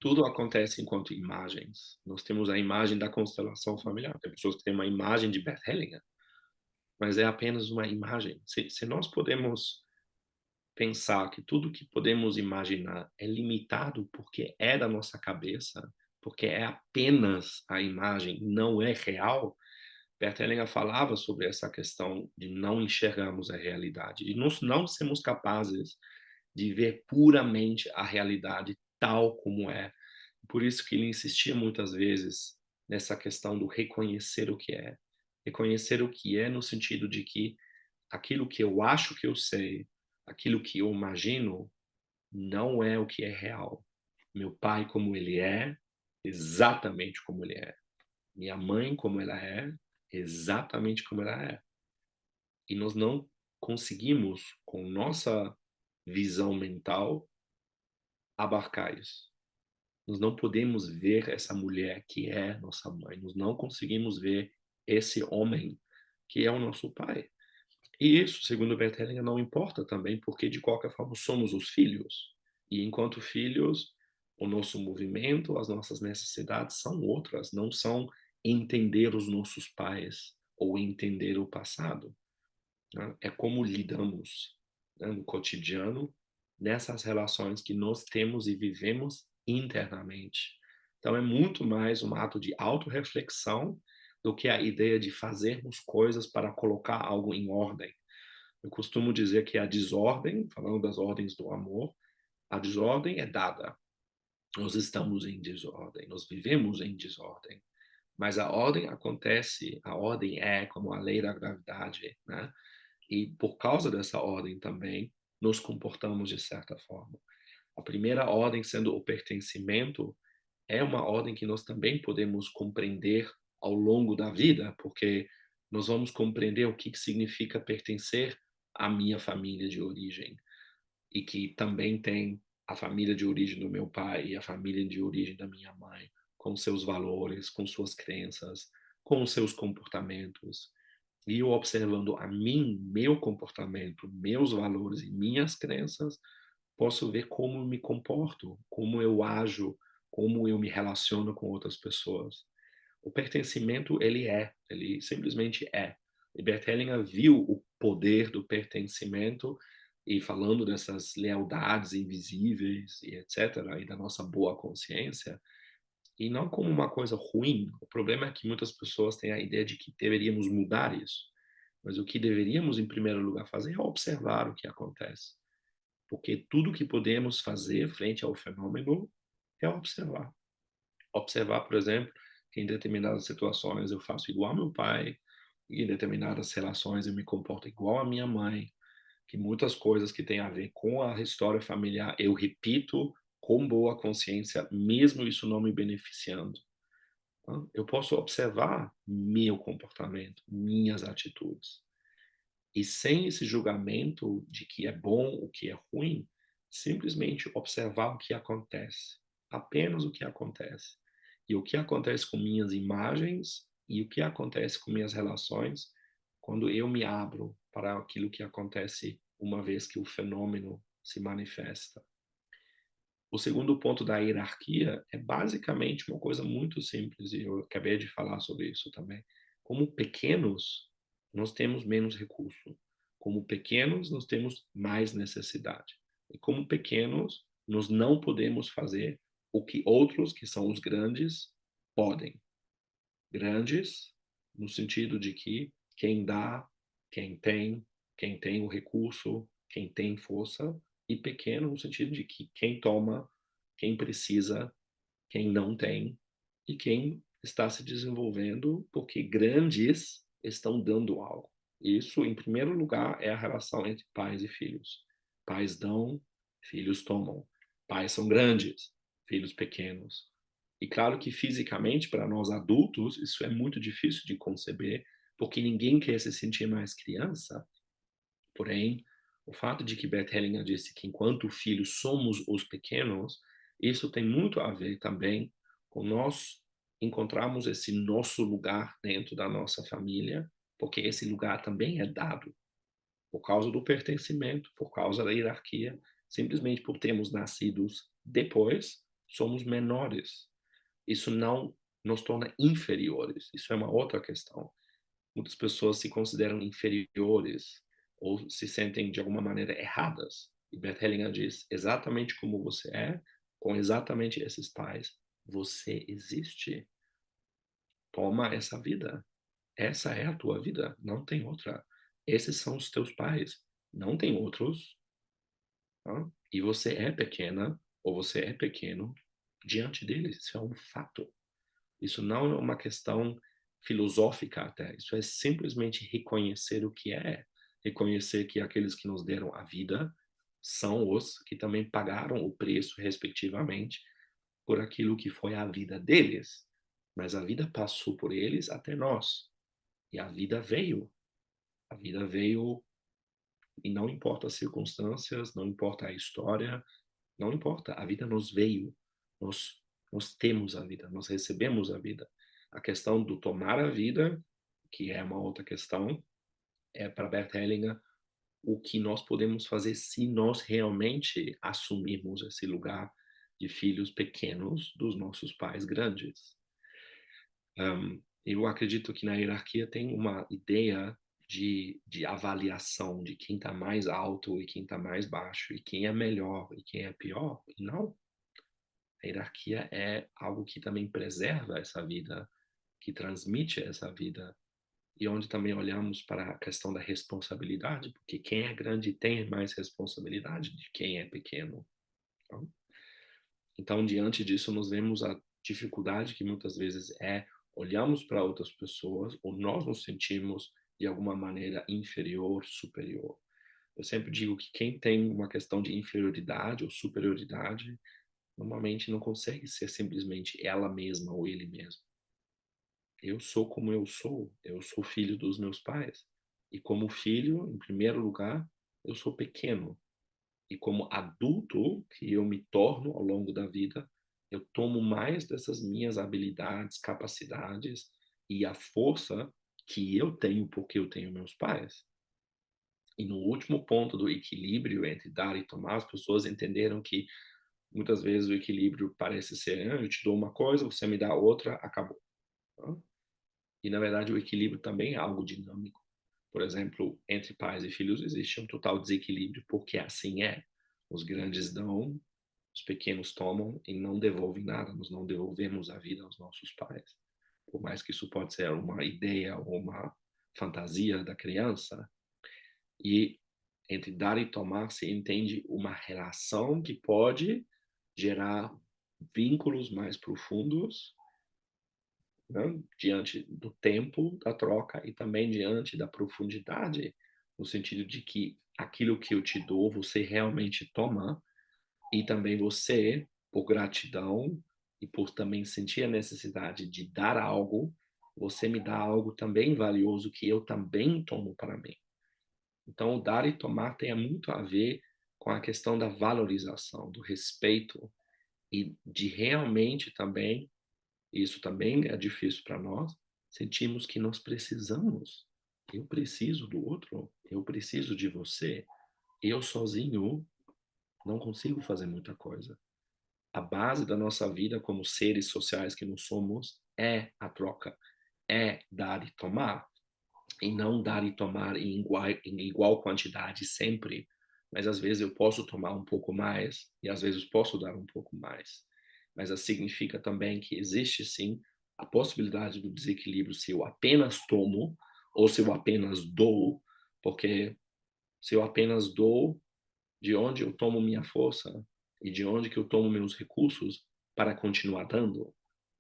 tudo acontece enquanto imagens. Nós temos a imagem da constelação familiar. Tem pessoas que têm uma imagem de Bert Hellinger, mas é apenas uma imagem. Se nós podemos pensar que tudo que podemos imaginar é limitado porque é da nossa cabeça, porque é apenas a imagem, não é real. Bert Hellinger falava sobre essa questão de não enxergarmos a realidade, de nós não sermos capazes de ver puramente a realidade tal como é. Por isso que ele insistia muitas vezes nessa questão do reconhecer o que é. Reconhecer o que é no sentido de que aquilo que eu acho que eu sei, aquilo que eu imagino, não é o que é real. Meu pai como ele é, exatamente como ele é. Minha mãe como ela é, exatamente como ela é. E nós não conseguimos, com nossa visão mental, abarcar isso. Nós não podemos ver essa mulher que é nossa mãe, nós não conseguimos ver esse homem que é o nosso pai. E isso, segundo Bert Hellinger, não importa também, porque de qualquer forma somos os filhos. E enquanto filhos, o nosso movimento, as nossas necessidades são outras, não são entender os nossos pais ou entender o passado, né? É como lidamos, né, no cotidiano, nessas relações que nós temos e vivemos internamente. Então é muito mais um ato de autorreflexão do que a ideia de fazermos coisas para colocar algo em ordem. Eu costumo dizer que a desordem, falando das ordens do amor, a desordem é dada. Nós estamos em desordem, nós vivemos em desordem. Mas a ordem acontece, a ordem é como a lei da gravidade, né? E por causa dessa ordem também, nos comportamos de certa forma. A primeira ordem, sendo o pertencimento, é uma ordem que nós também podemos compreender ao longo da vida, porque nós vamos compreender o que significa pertencer à minha família de origem, e que também tem a família de origem do meu pai e a família de origem da minha mãe, com seus valores, com suas crenças, com seus comportamentos. E eu observando a mim, meu comportamento, meus valores e minhas crenças, posso ver como eu me comporto, como eu ajo, como eu me relaciono com outras pessoas. O pertencimento, ele simplesmente é. E Bert Hellinger viu o poder do pertencimento e falando dessas lealdades invisíveis e etc., e da nossa boa consciência, e não como uma coisa ruim. O problema é que muitas pessoas têm a ideia de que deveríamos mudar isso. Mas o que deveríamos, em primeiro lugar, fazer é observar o que acontece. Porque tudo que podemos fazer frente ao fenômeno é observar. Observar, por exemplo, que em determinadas situações eu faço igual ao meu pai, e em determinadas relações eu me comporto igual à minha mãe, que muitas coisas que têm a ver com a história familiar eu repito com boa consciência, mesmo isso não me beneficiando. Tá? Eu posso observar meu comportamento, minhas atitudes. E sem esse julgamento de que é bom, o que é ruim, simplesmente observar o que acontece. Apenas o que acontece. E o que acontece com minhas imagens e o que acontece com minhas relações quando eu me abro para aquilo que acontece uma vez que o fenômeno se manifesta. O segundo ponto da hierarquia é basicamente uma coisa muito simples, e eu acabei de falar sobre isso também. Como pequenos, nós temos menos recurso. Como pequenos, nós temos mais necessidade. E como pequenos, nós não podemos fazer o que outros, que são os grandes, podem. Grandes, no sentido de que quem dá, quem quem tem o recurso, quem tem força, e pequeno no sentido de que quem toma, quem precisa, quem não tem, e quem está se desenvolvendo porque grandes estão dando algo. Isso, em primeiro lugar, é a relação entre pais e filhos. Pais dão, filhos tomam. Pais são grandes, filhos pequenos. E claro que fisicamente, para nós adultos, isso é muito difícil de conceber, porque ninguém quer se sentir mais criança. Porém, o fato de que Bert Hellinger disse que enquanto filhos somos os pequenos, isso tem muito a ver também com nós encontrarmos esse nosso lugar dentro da nossa família, porque esse lugar também é dado por causa do pertencimento, por causa da hierarquia, simplesmente por termos nascidos depois, somos menores. Isso não nos torna inferiores, isso é uma outra questão. Muitas pessoas se consideram inferiores ou se sentem de alguma maneira erradas. E Bert Hellinger diz: exatamente como você é, com exatamente esses pais, você existe. Toma essa vida. Essa é a tua vida, não tem outra. Esses são os teus pais, não tem outros. Tá? E você é pequena ou você é pequeno diante deles. Isso é um fato. Isso não é uma questão filosófica até, isso é simplesmente reconhecer o que é, reconhecer que aqueles que nos deram a vida são os que também pagaram o preço, respectivamente, por aquilo que foi a vida deles. Mas a vida passou por eles até nós. E a vida veio e não importa as circunstâncias, não importa a história, não importa, a vida nos veio. Nós, nós temos a vida, nós recebemos a vida. A questão do tomar a vida, que é uma outra questão, é para Bert Hellinger o que nós podemos fazer se nós realmente assumirmos esse lugar de filhos pequenos dos nossos pais grandes. Eu acredito que na hierarquia tem uma ideia de avaliação de quem está mais alto e quem está mais baixo, e quem é melhor e quem é pior. E não, a hierarquia é algo que também preserva essa vida, que transmite essa vida, e onde também olhamos para a questão da responsabilidade, porque quem é grande tem mais responsabilidade de quem é pequeno. Então, diante disso, nós vemos a dificuldade que muitas vezes é olhamos para outras pessoas ou nós nos sentimos de alguma maneira inferior, superior. Eu sempre digo que quem tem uma questão de inferioridade ou superioridade normalmente não consegue ser simplesmente ela mesma ou ele mesmo. Eu sou como eu sou filho dos meus pais. E como filho, em primeiro lugar, eu sou pequeno. E como adulto que eu me torno ao longo da vida, eu tomo mais dessas minhas habilidades, capacidades e a força que eu tenho porque eu tenho meus pais. E no último ponto do equilíbrio entre dar e tomar, as pessoas entenderam que muitas vezes o equilíbrio parece ser, eu te dou uma coisa, você me dá outra, acabou. Tá? E na verdade o equilíbrio também é algo dinâmico. Por exemplo, entre pais e filhos existe um total desequilíbrio, porque assim é. Os grandes dão, os pequenos tomam e não devolvem nada. Nós não devolvemos a vida aos nossos pais. Por mais que isso pode ser uma ideia ou uma fantasia da criança. E entre dar e tomar se entende uma relação que pode gerar vínculos mais profundos, né, diante do tempo da troca e também diante da profundidade, no sentido de que aquilo que eu te dou, você realmente toma, e também você, por gratidão e por também sentir a necessidade de dar algo, você me dá algo também valioso que eu também tomo para mim. Então, o dar e tomar tem muito a ver com a questão da valorização, do respeito e de realmente também, isso também é difícil para nós, sentimos que nós precisamos. Eu preciso do outro, eu preciso de você. Eu sozinho não consigo fazer muita coisa. A base da nossa vida como seres sociais que nós somos é a troca, é dar e tomar, e não dar e tomar em igual quantidade sempre, mas às vezes eu posso tomar um pouco mais e às vezes posso dar um pouco mais. Mas isso significa também que existe sim a possibilidade do desequilíbrio se eu apenas tomo ou se eu apenas dou, porque se eu apenas dou, de onde eu tomo minha força e de onde que eu tomo meus recursos para continuar dando?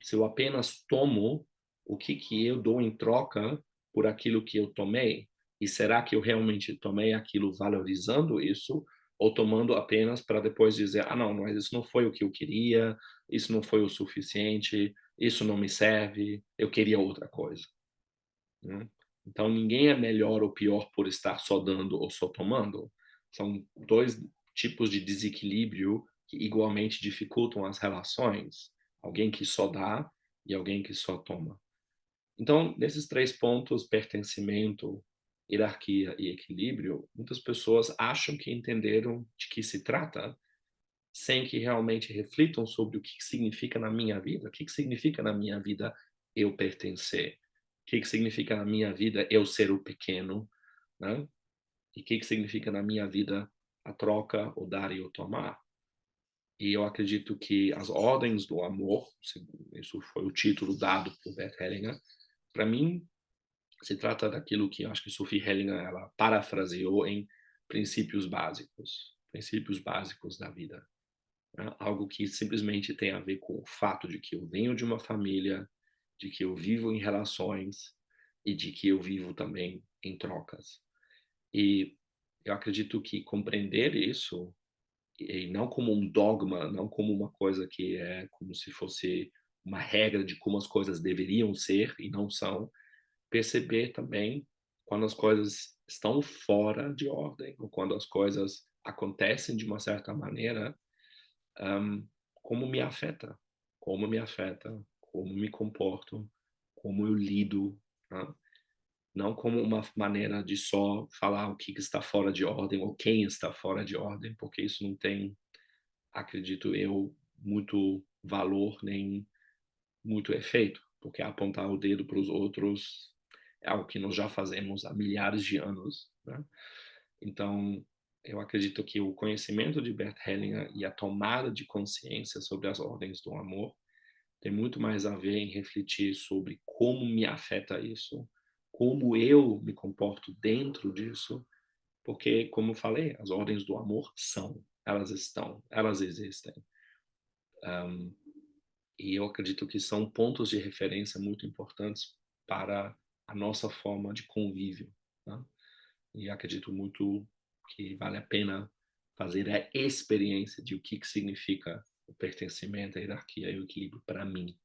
Se eu apenas tomo, o que que eu dou em troca por aquilo que eu tomei? E será que eu realmente tomei aquilo valorizando isso ou tomando apenas para depois dizer: "Ah, não, mas isso não foi o que eu queria, isso não foi o suficiente, isso não me serve, eu queria outra coisa", né? Então ninguém é melhor ou pior por estar só dando ou só tomando. São 2 tipos de desequilíbrio que igualmente dificultam as relações. Alguém que só dá e alguém que só toma. Então, nesses 3 pontos, pertencimento, hierarquia e equilíbrio, muitas pessoas acham que entenderam de que se trata, sem que realmente reflitam sobre o que significa na minha vida. O que significa na minha vida eu pertencer? O que significa na minha vida eu ser o pequeno, né? E o que significa na minha vida a troca, o dar e o tomar. E eu acredito que as ordens do amor, isso foi o título dado por Bert Hellinger, para mim se trata daquilo que eu acho que Sophie Hellinger ela parafraseou em princípios básicos da vida, né? Algo que simplesmente tem a ver com o fato de que eu venho de uma família, de que eu vivo em relações e de que eu vivo também em trocas. E eu acredito que compreender isso, e não como um dogma, não como uma coisa que é como se fosse uma regra de como as coisas deveriam ser e não são, perceber também quando as coisas estão fora de ordem, ou quando as coisas acontecem de uma certa maneira, hã, como me afeta, como me comporto, como eu lido, né. Não como uma maneira de só falar o que que está fora de ordem ou quem está fora de ordem, porque isso não tem, acredito eu, muito valor nem muito efeito, porque apontar o dedo para os outros é algo que nós já fazemos há milhares de anos, né. Então, eu acredito que o conhecimento de Bert Hellinger e a tomada de consciência sobre as ordens do amor tem muito mais a ver em refletir sobre como me afeta isso, como eu me comporto dentro disso, porque, como eu falei, as ordens do amor são, elas estão, elas existem. Hã, e eu acredito que são pontos de referência muito importantes para a nossa forma de convívio, né. E acredito muito que vale a pena fazer a experiência de o que que significa o pertencimento, a hierarquia e o equilíbrio para mim.